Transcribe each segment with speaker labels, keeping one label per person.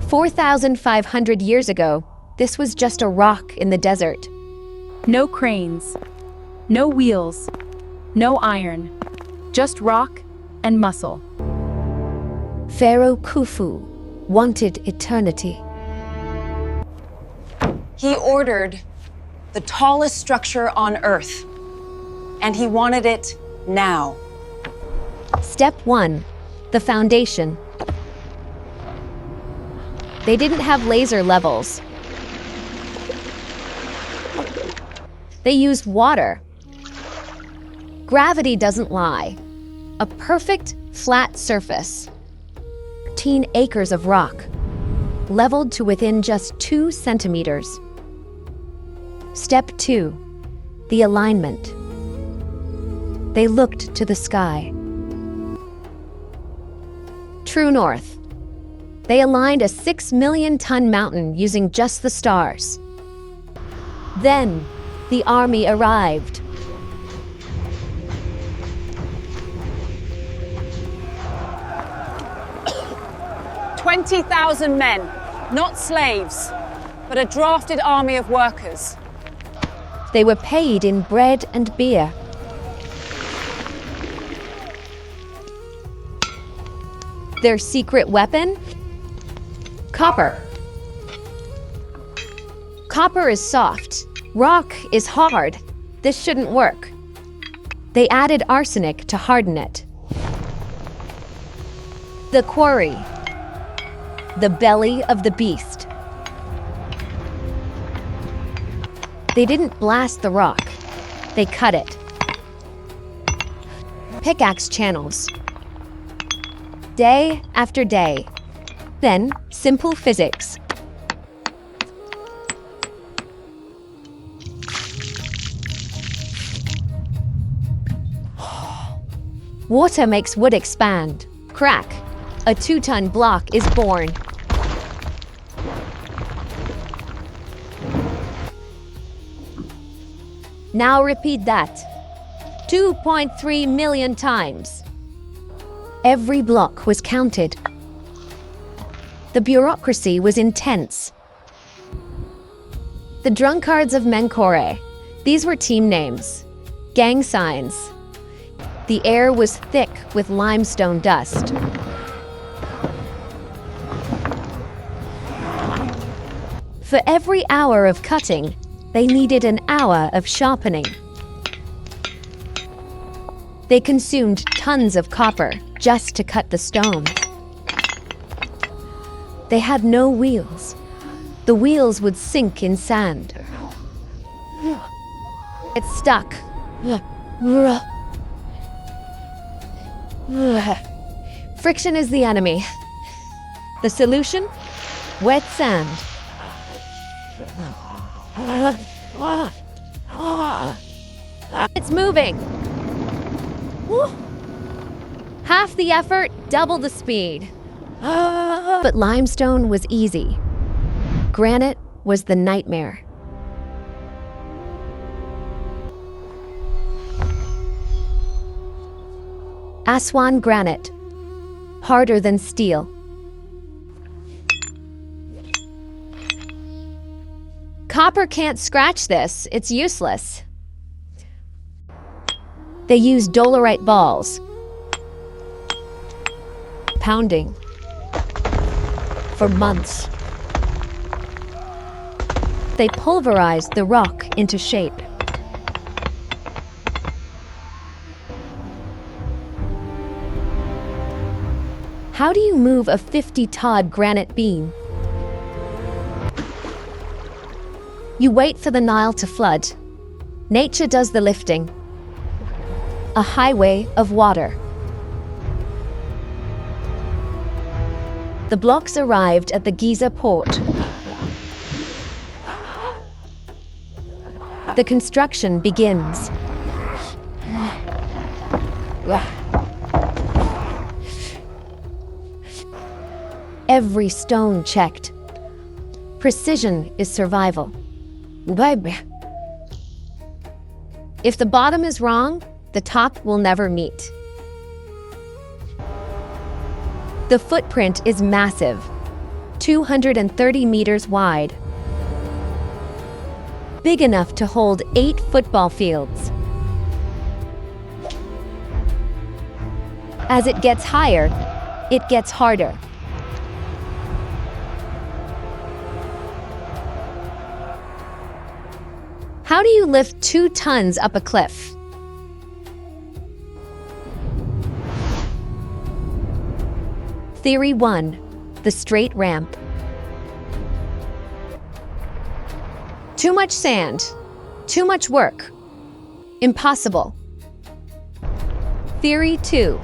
Speaker 1: 4,500 years ago, this was just a rock in the desert.
Speaker 2: No cranes, no wheels, no iron, just rock and muscle.
Speaker 1: Pharaoh Khufu wanted eternity.
Speaker 3: He ordered the tallest structure on Earth, and he wanted it now.
Speaker 1: Step 1, the foundation. They didn't have laser levels. They used water. Gravity doesn't lie. A perfect, flat surface. 13 acres of rock, leveled to within just 2 centimeters. Step 2, the alignment. They looked to the sky. True north. They aligned a 6 million ton mountain using just the stars. Then, the army arrived.
Speaker 3: "20,000 men, not slaves, but a drafted army of workers."
Speaker 1: They were paid in bread and beer. Their secret weapon? Copper. Copper is soft. Rock is hard. This shouldn't work. They added arsenic to harden it. The quarry. The belly of the beast. They didn't blast the rock. They cut it. Pickaxe channels. Day after day. Then, simple physics. Water makes wood expand. Crack. A 2-ton block is born. Now repeat that. 2.3 million times. Every block was counted. The bureaucracy was intense. The drunkards of Menkore. These were team names. Gang signs. The air was thick with limestone dust. For every hour of cutting, they needed an hour of sharpening. They consumed tons of copper just to cut the stone. They had no wheels. The wheels would sink in sand. It stuck. Friction is the enemy. The solution? Wet sand. It's moving. Half the effort, double the speed. But limestone was easy. Granite was the nightmare. Aswan granite, harder than steel. Copper can't scratch this, it's useless. They use dolerite balls. Pounding. For months. They pulverized the rock into shape. How do you move a 50-ton granite beam? You wait for the Nile to flood. Nature does the lifting. A highway of water. The blocks arrived at the Giza port. The construction begins. Every stone checked. Precision is survival. If the bottom is wrong, the top will never meet. The footprint is massive. 230 meters wide. Big enough to hold 8 football fields. As it gets higher, it gets harder. How do you lift 2 tons up a cliff? Theory 1. The straight ramp. Too much sand. Too much work. Impossible. Theory 2.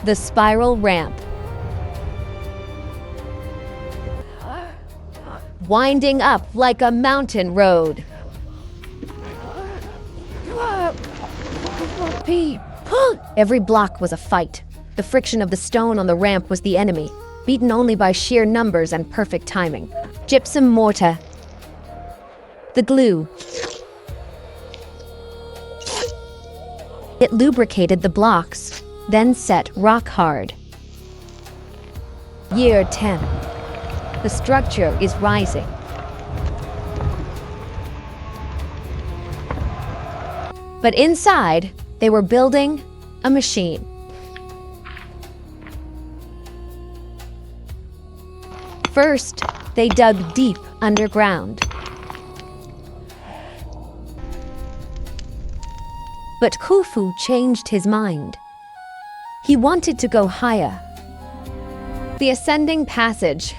Speaker 1: The spiral ramp. Winding up like a mountain road. Every block was a fight. The friction of the stone on the ramp was the enemy, beaten only by sheer numbers and perfect timing. Gypsum mortar. The glue. It lubricated the blocks, then set rock hard. Year 10. The structure is rising. But inside, they were building a machine. First, they dug deep underground. But Khufu changed his mind. He wanted to go higher. The ascending passage.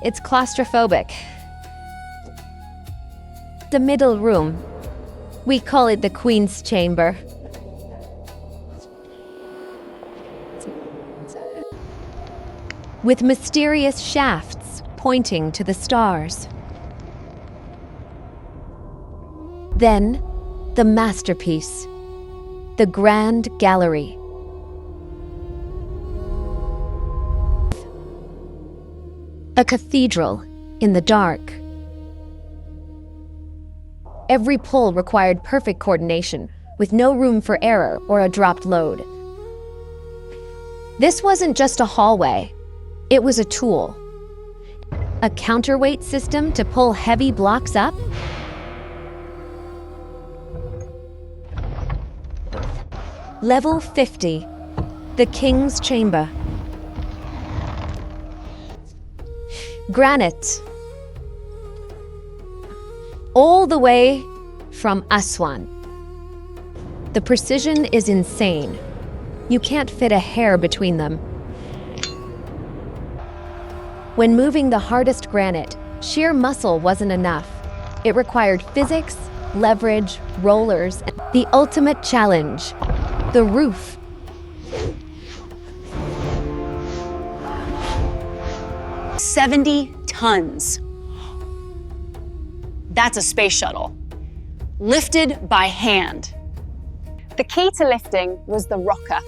Speaker 1: It's claustrophobic. The middle room. We call it the Queen's Chamber. With mysterious shafts pointing to the stars. Then, the masterpiece, the Grand Gallery. A cathedral in the dark. Every pull required perfect coordination, with no room for error or a dropped load. This wasn't just a hallway, it was a tool. A counterweight system to pull heavy blocks up. Level 50, the King's Chamber. Granite. All the way from Aswan. The precision is insane. You can't fit a hair between them. When moving the hardest granite, sheer muscle wasn't enough. It required physics, leverage, rollers, and the ultimate challenge, the roof.
Speaker 3: $70 tons. That's a space shuttle, lifted by hand. The key to lifting was the rocker,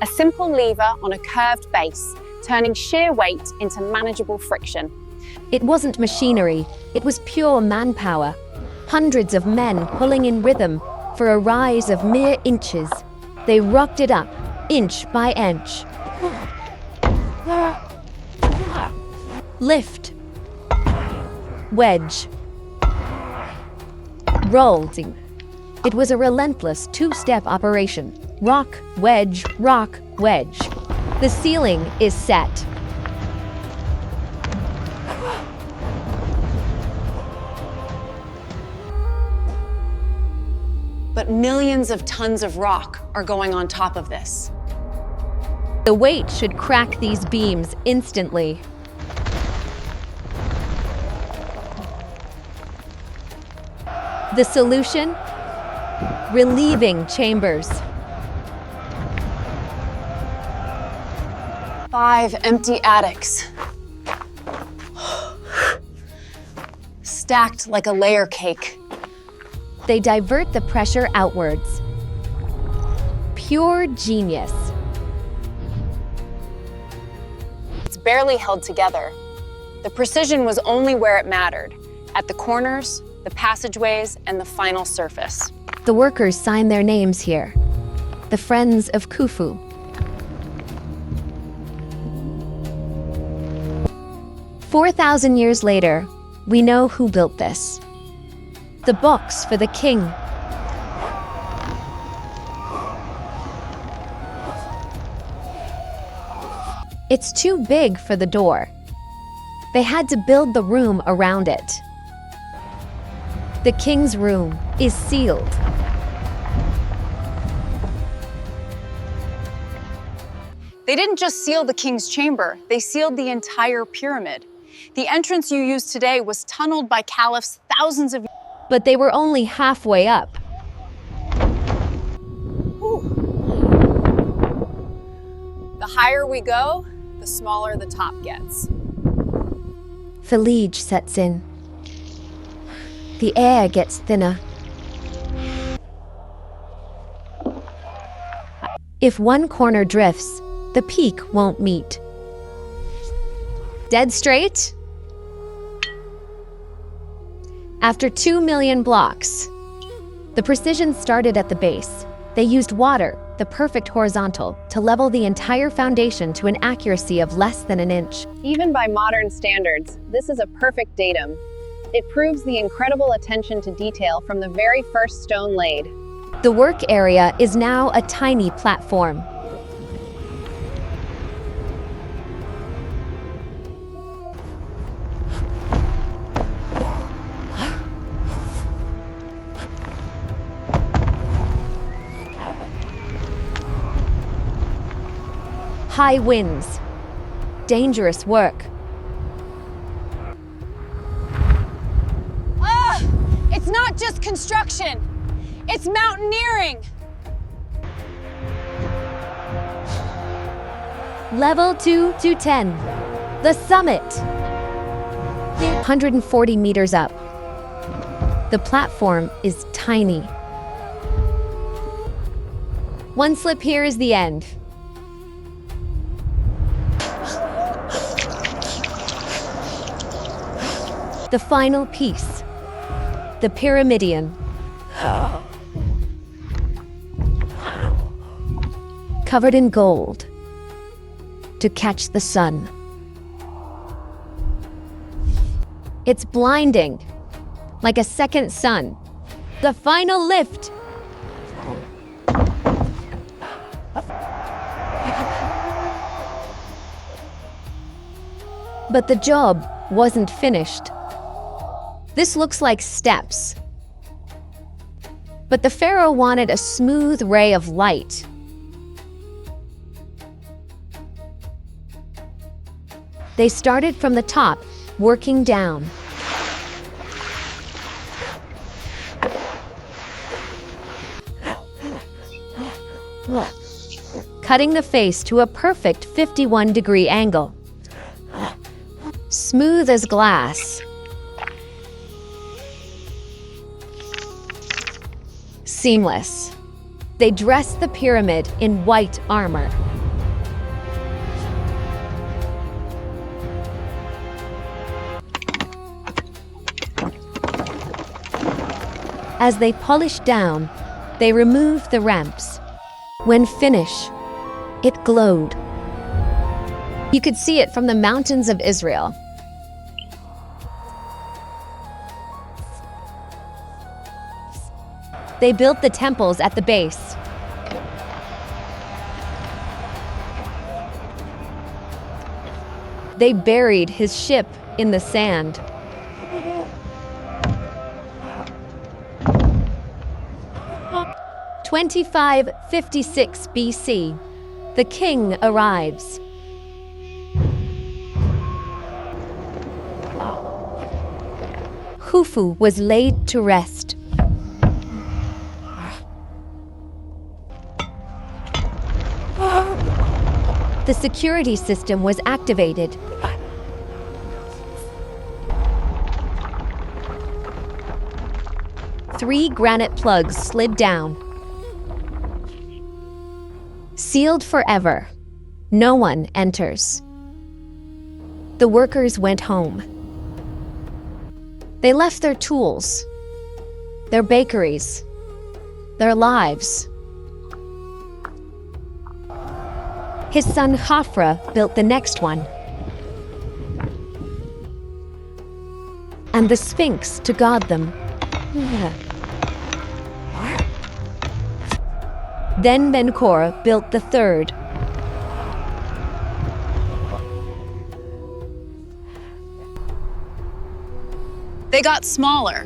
Speaker 3: a simple lever on a curved base, turning sheer weight into manageable friction.
Speaker 1: It wasn't machinery, it was pure manpower. Hundreds of men pulling in rhythm for a rise of mere inches. They rocked it up, inch by inch. Lift. Wedge. Rolled. It was a relentless 2-step operation. Rock, wedge, rock, wedge. The ceiling is set.
Speaker 3: But millions of tons of rock are going on top of this.
Speaker 1: The weight should crack these beams instantly. The solution? Relieving chambers.
Speaker 3: 5 empty attics. Stacked like a layer cake.
Speaker 1: They divert the pressure outwards. Pure genius.
Speaker 3: It's barely held together. The precision was only where it mattered, at the corners, the passageways, and the final surface.
Speaker 1: The workers sign their names here. The Friends of Khufu. 4,000 years later, we know who built this. The box for the king. It's too big for the door. They had to build the room around it. The king's room is sealed.
Speaker 3: They didn't just seal the king's chamber, they sealed the entire pyramid. The entrance you use today was tunneled by caliphs thousands of years.
Speaker 1: But they were only halfway up.
Speaker 3: The higher we go, the smaller the top gets.
Speaker 1: Fatigue sets in. The air gets thinner. If one corner drifts, the peak won't meet. Dead straight? After 2 million blocks, the precision started at the base. They used water, the perfect horizontal, to level the entire foundation to an accuracy of less than an inch.
Speaker 3: Even by modern standards, this is a perfect datum. It proves the incredible attention to detail from the very first stone laid.
Speaker 1: The work area is now a tiny platform. High winds. Dangerous work.
Speaker 3: It's not just construction, it's mountaineering.
Speaker 1: Level 2 to 10. The summit. 140 meters up. The platform is tiny. One slip here is the end. The final piece. The Pyramidion. Covered in gold. To catch the sun. It's blinding. Like a second sun. The final lift. But the job wasn't finished. This looks like steps. But the pharaoh wanted a smooth ray of light. They started from the top, working down. Cutting the face to a perfect 51-degree angle. Smooth as glass. Seamless. They dressed the pyramid in white armor. As they polished down, they removed the ramps. When finished, it glowed. You could see it from the mountains of Israel. They built the temples at the base. They buried his ship in the sand. In 2556 BC, the king arrives. Khufu was laid to rest. The security system was activated. Three granite plugs slid down. Sealed forever. No one enters. The workers went home. They left their tools, their bakeries, their lives. His son Khafra built the next one. and the Sphinx to guard them. Then Menkora built the third.
Speaker 3: They got smaller.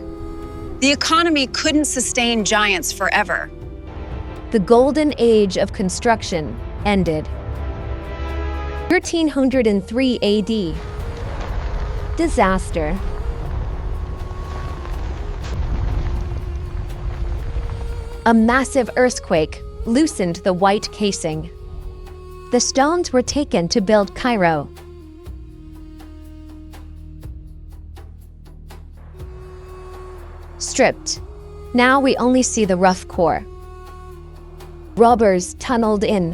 Speaker 3: The economy couldn't sustain giants forever.
Speaker 1: The golden age of construction ended. 1303 AD. Disaster. A massive earthquake loosened the white casing. The stones were taken to build Cairo. Stripped. Now we only see the rough core. Robbers tunneled in.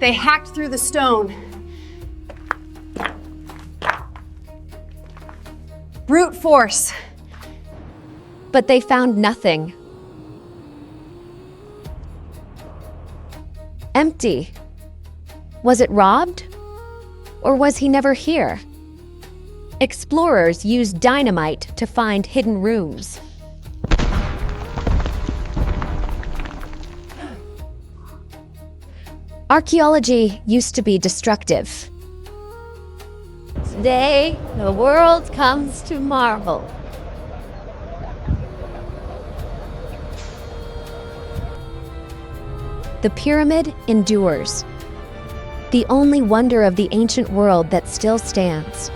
Speaker 3: They hacked through the stone. Brute force.
Speaker 1: But they found nothing. Empty. Was it robbed? Or was he never here? Explorers used dynamite to find hidden rooms. Archaeology used to be destructive. Today, the world comes to marvel. The pyramid endures. The only wonder of the ancient world that still stands.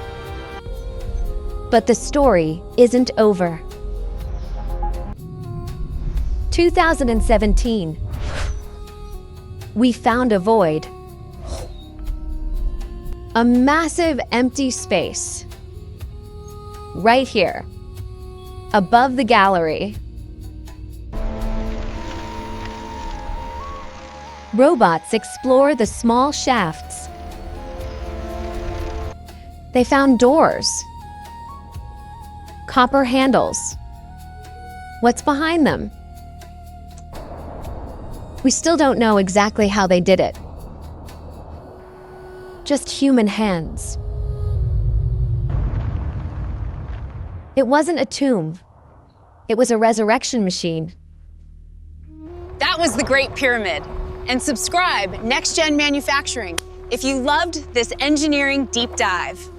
Speaker 1: But the story isn't over. 2017. We found a void. A massive empty space. Right here. Above the gallery. Robots explore the small shafts. They found doors. Copper handles. What's behind them? We still don't know exactly how they did it. Just human hands. It wasn't a tomb. It was a resurrection machine.
Speaker 3: That was the Great Pyramid. And subscribe NextGen Manufacturing if you loved this engineering deep dive.